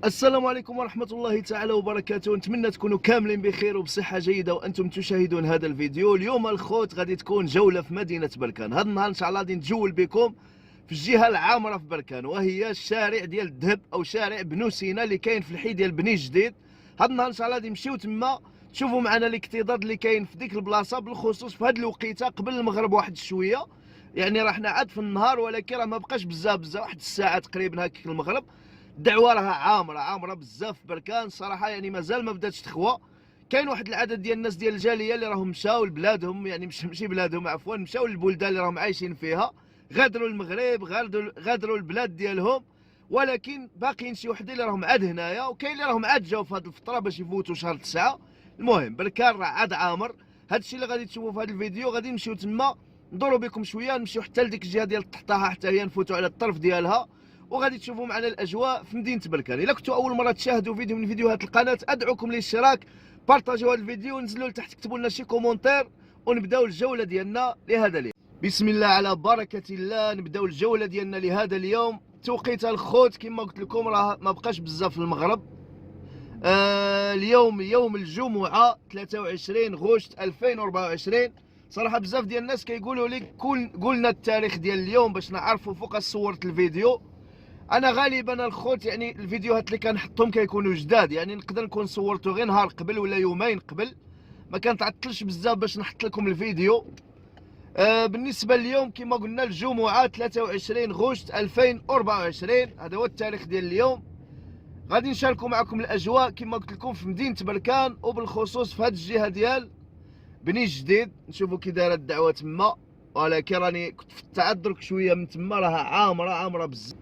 السلام عليكم ورحمة الله تعالى وبركاته. نتمنى تكونوا كاملين بخير وبصحة جيدة وأنتم تشاهدون هذا الفيديو. اليوم الخوت غادي تكون جولة في مدينة بركان. هذا النهار إن شاء الله غادي نتجول بكم في الجهة العامرة في بركان، وهي الشارع ديال الذهب أو شارع بنو سينا اللي كاين في الحي ديال بني جديد. هذا النهار إن شاء الله غادي نمشيو تما تشوفوا معنا الاكتظاظ اللي كاين في ديك البلاصة، بالخصوص في هذه الوقيته قبل المغرب واحد شوية. يعني راه حنا عاد في النهار، ولكن راه ما بقاش بزاف واحد الساعة تقريبا هكاك المغرب. الدعوه راها عامره بزاف في بركان صراحه، يعني مازال ما بداتش تخوى. كاين واحد العدد ديال الناس ديال الجاليه اللي راهم مشاو لبلادهم، يعني ماشي بلادهم عفوا، مشاو للبلدان اللي راهم عايشين فيها، غادروا المغرب، غادروا البلاد ديالهم، ولكن باقيين شي وحدين اللي راهم عاد هنايا، وكاين اللي راهم عاد جاو في هذه الفتره باش يفوتوا شهر 9. المهم بركان راه عاد عامر. هادشي اللي غادي تشوفوا في هذا الفيديو. غادي نمشيو تما ندوروا بكم شويه، نمشيو حتى لديك الجهه ديال تحتها حتى هي نفوتوا على الطرف ديالها، وغادي تشوفوا معنا الاجواء في مدينه بركان. الا كنتوا اول مره تشاهدوا فيديو من فيديوهات القناه ادعوكم للاشتراك، بارطاجيو هذا الفيديو، ونزلوا لتحت كتبوا لنا شي كومونتير، ونبداو الجوله ديالنا لهذا اليوم. بسم الله على بركه الله. نبداو الجوله ديالنا لهذا اليوم. توقيت الخوت كما قلت لكم راه ما بقاش بزاف في المغرب. اليوم يوم الجمعه 23 غشت 2024. صراحه بزاف ديال الناس كيقولوا لي قولنا التاريخ ديال اليوم باش نعرفوا فوقاش صورت الفيديو. انا غالبا الخوت يعني الفيديوهات اللي كنحطهم كيكونوا جداد، يعني نقدر نكون صورته غير نهار قبل ولا يومين قبل، ما كنتعطلش بزاف باش نحط لكم الفيديو. بالنسبه لليوم كما قلنا الجمعه 23 غشت 2024، هذا هو التاريخ ديال اليوم. غادي نشاركوا معكم الاجواء كما قلت لكم في مدينه بركان، وبالخصوص في هذه الجهه ديال بني جديد. نشوفوا كي دايره الدعوه تما، ولكن راني كنت في التعذر شويه من تما، راها عامره بزاف.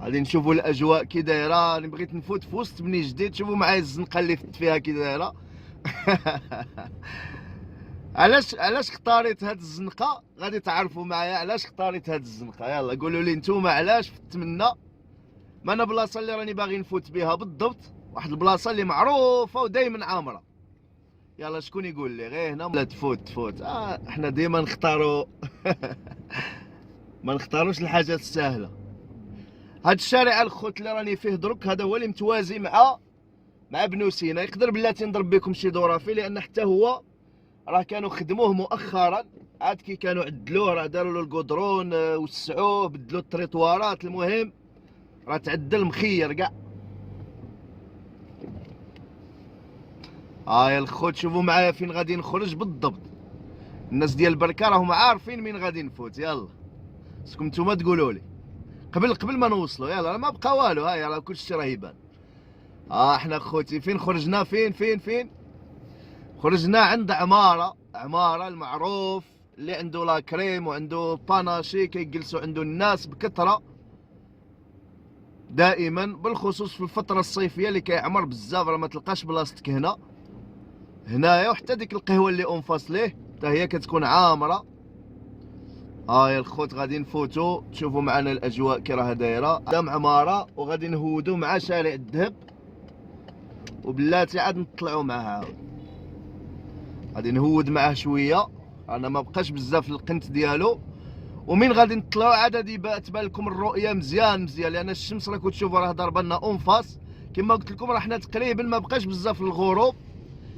غادي نشوفوا الاجواء كي دايره. انا بغيت نفوت في وسط بني جديد، شوفوا معايا الزنقه اللي فت فيها كي دايره. علاش اختاريت هاد الزنقه؟ غادي تعرفوا معايا علاش اختاريت هاد الزنقه. يلا قولوا لي نتوما علاش فت منا. ما انا بلاصه اللي راني باغي نفوت بها بالضبط، واحد البلاصه اللي معروفه ودائما عامره. يلا شكون يقول لي غير هنا لا تفوت. احنا ديما نختاروا ما نختاروش الحاجات السهله. هاد الشارع الخوت اللي راني فيه درك هذا هو اللي متوازي مع بنو سينا. يقدر بلاتي نضرب بكم شي دوره فيه، لان حتى هو راه كانوا خدموه مؤخرا، عاد كي كانوا عدلوه راه داروا له الكودرون، وسعوه، بدلوا التريطوارات. المهم راه تعدل مخير كاع. يا الخوت شوفوا معايا فين غادي نخرج بالضبط. الناس ديال بركه راهم عارفين مين غادي نفوت. يلا خصكم نتوما تقولوا لي قبل ما نوصلوا. يلا ما بقى والو، ها يلا كلشي راه يبان. احنا خوتي فين خرجنا؟ فين خرجنا عند عمارة المعروف اللي عنده لا كريم وعنده باناشي، كيجلسوا عنده الناس بكثرة دائما، بالخصوص في الفترة الصيفية اللي كيعمر بزاف. راه ما تلقاش بلاصتك هنايا، وحتى ديك القهوة اللي اون فاس ليه حتى هي كتكون عامرة. يا الخوت غادي نفوتوا تشوفوا معنا الاجواء كي راها دايره. قدام عمارة وغادي نهودوا مع شارع الذهب، وبلاتي عاد نطلعوا معاه، غادي نهود معاه شويه. انا ما بقاش بزاف القنت ديالو، ومن غادي نطلعوا عاد غادي تبان لكم الرؤيه مزيان لان الشمس راكم تشوفوا راه ضاربه لنا اون فاس. كما قلت لكم راه حنا تقريبا ما بقاش بزاف الغروب.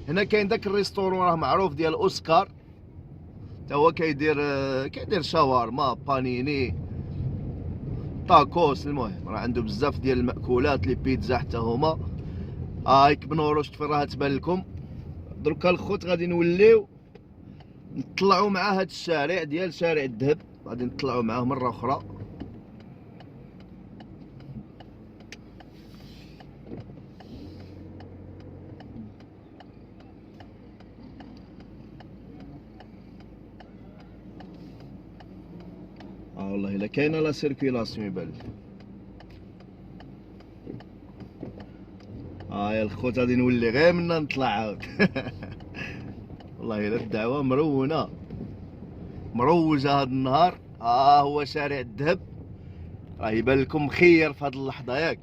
هنا كاين داك الريستورون راه معروف ديال اوسكار، تا هو كيدير شاورما، بانيني، تاكوس. المهم راه عنده بزاف ديال المأكولات، لي بيتزا حتى هما. هايك بنوروش فين راها تبان لكم. دركا الخوت غادي نوليو نطلعوا مع هاد الشارع ديال شارع الذهب، غادي نطلعوا معاه مره اخرى. والله الا كاينه لا سيركيلاسيون يبان لي. يا الخوت غادي نولي غير منا نطلع عاود. والله الا الدعوه مروجه هاد النهار. هو شارع الذهب راه يبان لكم مخير في هاد اللحظه ياك.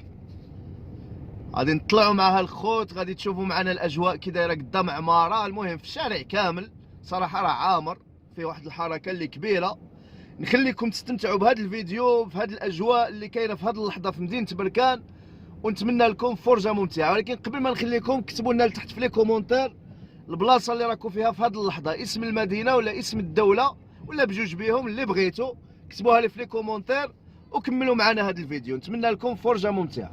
غادي نطلعوا معها الخوت، غادي تشوفوا معنا الاجواء كي دايره قدام عماره. المهم في الشارع كامل صراحه راه عامر، فيه واحد الحركه اللي كبيره. نخليكم تستمتعوا بهذا الفيديو في هذه الاجواء اللي كاينه في هذه اللحظه في مدينه بركان، ونتمنى لكم فرجه ممتعه. ولكن قبل ما نخليكم كتبوا لنا لتحت في لي كومونتير البلاصه اللي راكم فيها في هذه اللحظه، اسم المدينه ولا اسم الدوله ولا بجوج بيهم اللي بغيتوا، كتبوها لي في لي كومونتير وكملوا معنا هذا الفيديو. نتمنى لكم فرجه ممتعه.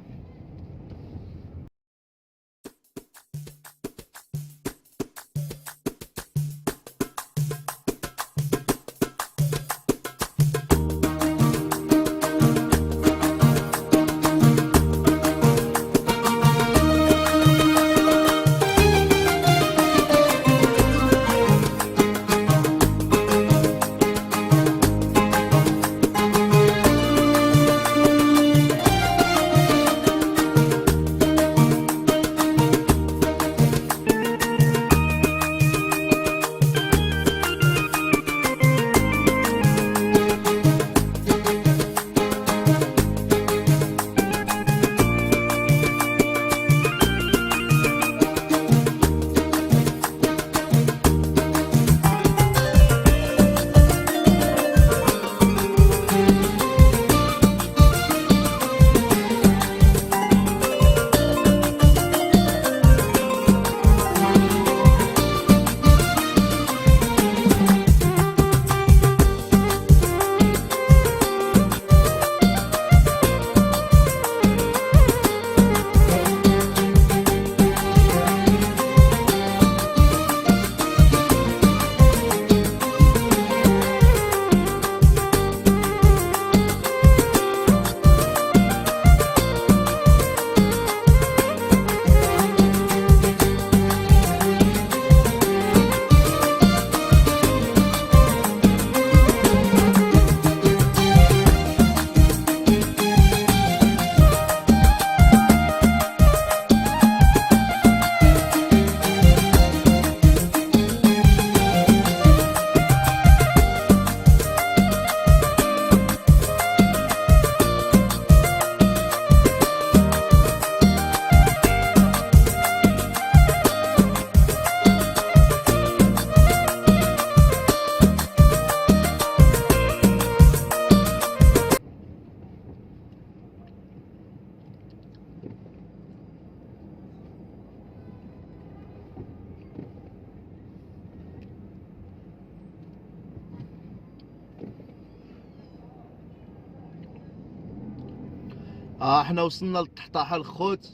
احنا وصلنا للتحطاحه الخوت.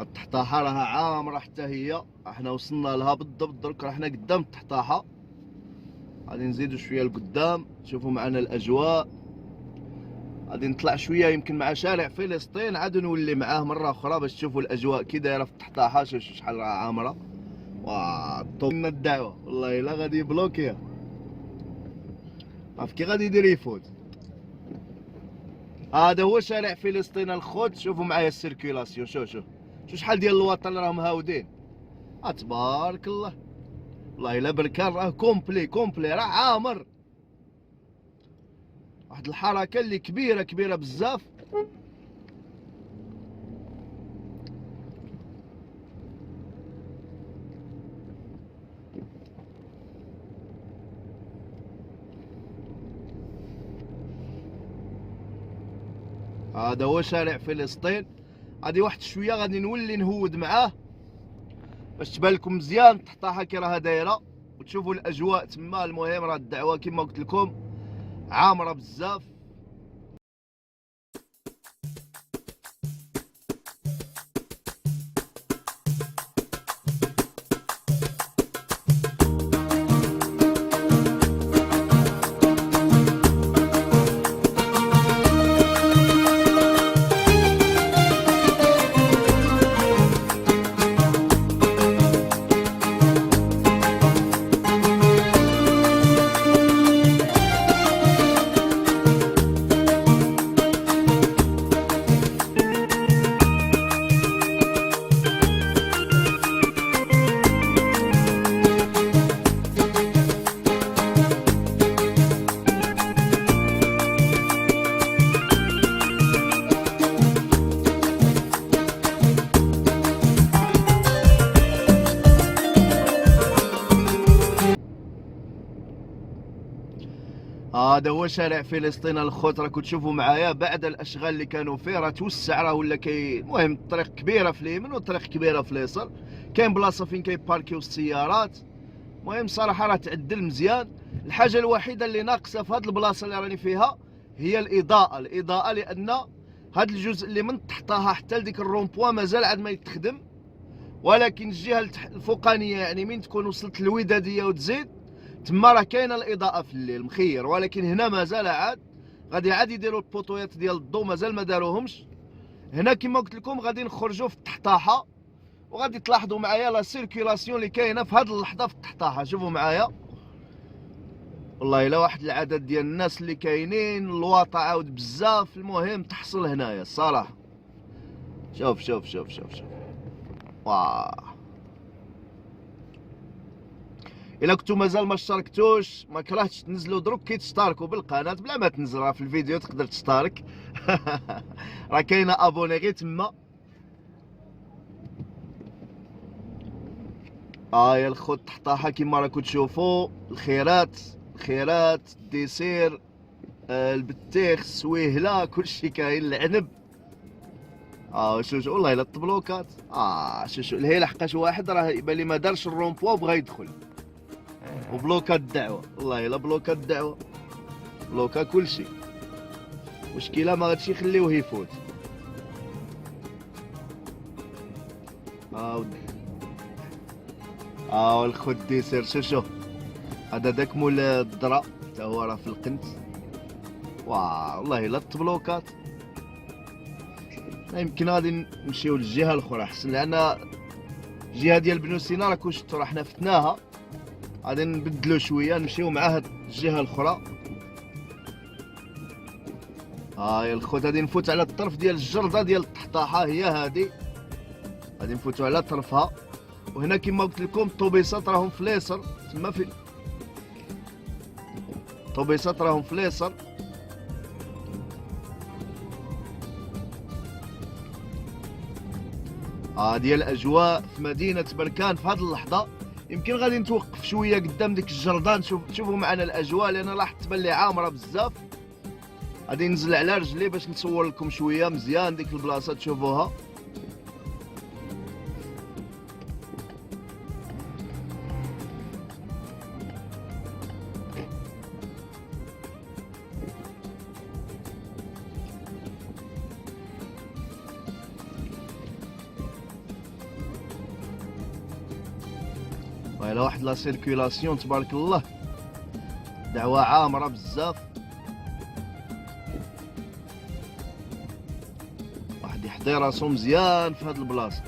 التحطاحه راها عامره حتى هي، احنا وصلنا لها بالضبط. درك راحنا قدام التحطاحه، غادي نزيدو شويه لقدام تشوفوا معنا الاجواء. غادي نطلع شويه يمكن مع شارع فلسطين، عاد نولي معاه مره اخرى باش تشوفوا الاجواء كي دايره في التحطاحه. شوف شحال راها عامره. وطولنا الدعوه والله الا غادي يبلوكيها. عرف كي غادي يدير يفوت. هذا هو شارع فلسطين الخوت. شوفوا معايا السيركيلاسيون. شوف شحال ديال الوطن راهم هاودين. تبارك الله والله الا بركان راه كومبلي راه عامر. واحد الحركه اللي كبيره بزاف. هذا هو شارع فلسطين. غادي واحد شويه غادي نولي نهود معاه باش تبان لكم مزيان التحطاحه كي راها دايره وتشوفوا الاجواء تما. المهم راه الدعوه كما قلت لكم عامره بزاف. هذا هو شارع فلسطين الخوت، راكم تشوفوا معايا بعد الاشغال اللي كانوا فيه راه توسع، راه ولا المهم الطريق كبيره في اليمين والطريق كبيره في اليسار، كاين بلاصه فين كيباركيو السيارات. المهم صراحه راه تعدل مزيان. الحاجه الوحيده اللي ناقصه في هذه البلاصه اللي راني فيها هي الاضاءه، لان هذا الجزء اللي من تحتها حتى لديك الرومبوا مازال عاد ما يتخدم، ولكن الجهه الفوقانيه يعني من تكون وصلت للوداديه وتزيد تما راه كاينه الاضاءه في الليل مخير، ولكن هنا مازال عاد غادي عاد يديروا البوطويات ديال الضوء مازال ما داروهمش. هنا كما قلت لكم غادي نخرجوا في التحطاحه، وغادي تلاحظوا معايا لا سيركيلاسيون اللي كاينه في هذه اللحظه في التحطاحه. شوفوا معايا والله الا واحد العدد ديال الناس اللي كاينين، الواطه عاود بزاف. المهم تحصل هنايا الصراحه. شوف شوف شوف شوف شوف واه. الا كنتو مازال ما اشتركتوش ما كرهتش تنزلوا دروك كي تشتركوا بالقناه، بلا ما تنزل راه في الفيديو تقدر تشترك. راه كاينه ابوني غير تما. يا الخوت تحطاحه كيما راكم تشوفوا، الخيرات الديسير، البتيخ، السويهله، كلشي كاين، العنب. شوف والله الا الطبلوكات. شوف الهي لحقاش واحد راه يبان لي ما دارش الرومبوا وبغى يدخل، وبلوكا الدعوه. والله الا بلوكا الدعوه، بلوكا كلشي. مشكله ما غاديش يخليوه يفوت. ودي الخوت ديسير. شوف هذا داك مول الدرا حتى هو راه في القنت. والله الا الطبلوكات. يمكن غادي نمشيو للجهه الاخرى احسن، لان الجهه ديال بنو سينا راكم شفتوا راه حنا فتناها، غادي نبدلو شويه نمشيو مع هاد الجهه الاخرى. يا الخوت غادي نفوت على الطرف ديال الجرده ديال التحطاحه، هي هادي غادي نفوتوا على طرفها. وهنا كما قلت لكم الطوبيسات راهم في اليسر تما، في الطوبيسات راهم في اليسر. هذه الاجواء في مدينه بركان في هذه اللحظه. يمكن غادي نتوقف شويه قدام ديك الجردان تشوفوا معنا الاجواء، لان لاحظت تبان لي عامره بزاف. غادي ننزل على رجلي باش نصور لكم شويه مزيان ديك البلاصه تشوفوها. وإلا واحد لا سيركيلاسيون تبارك الله، دعوة عامرة بزاف. واحد يحضي راسو مزيان في هاد البلاصة.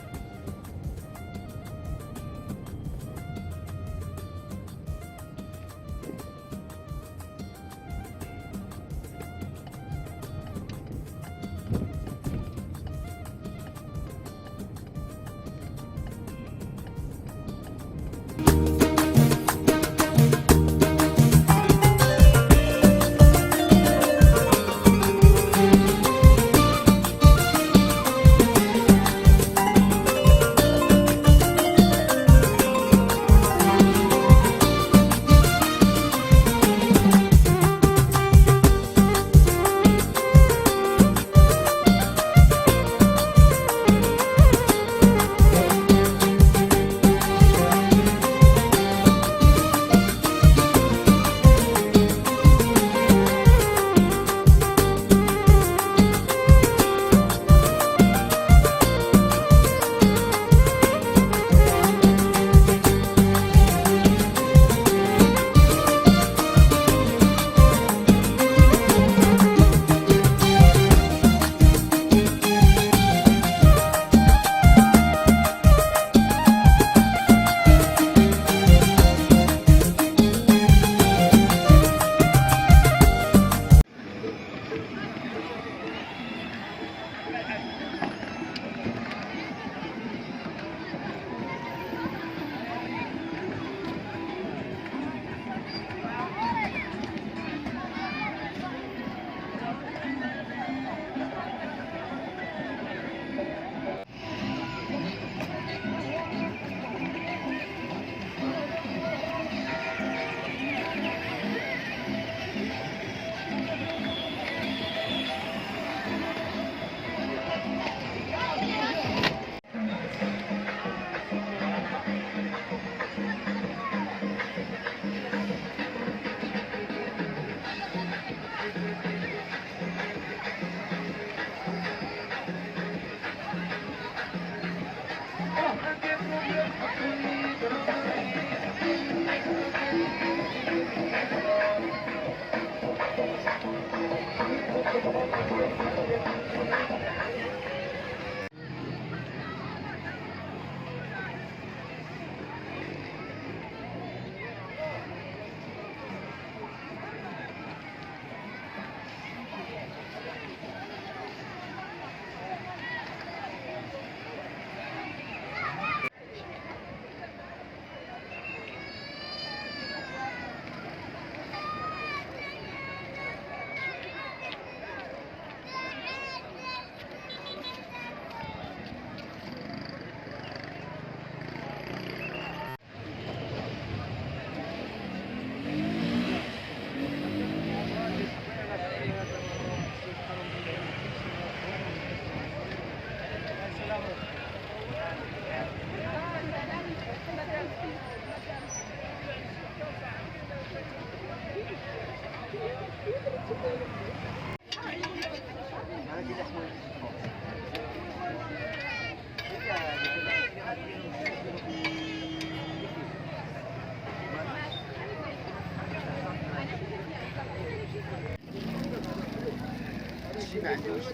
ما عندوش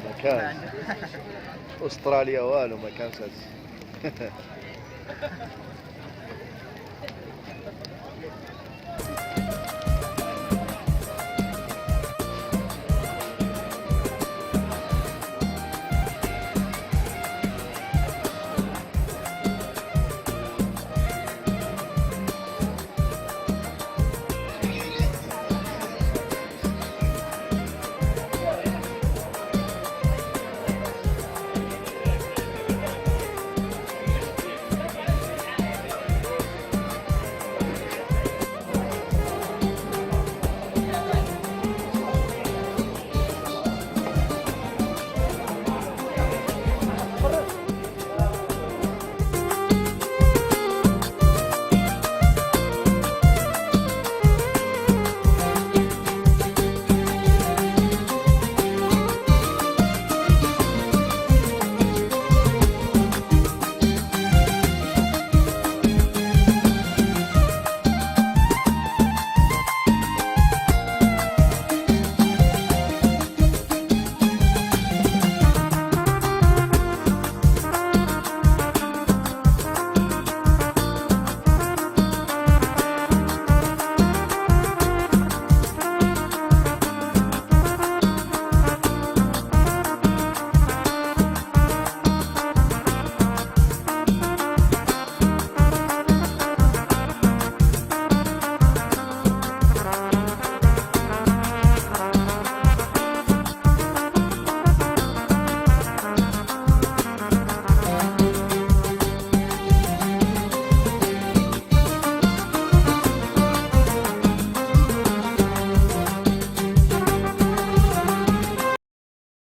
ما كان استراليا والو ما كانش هادشي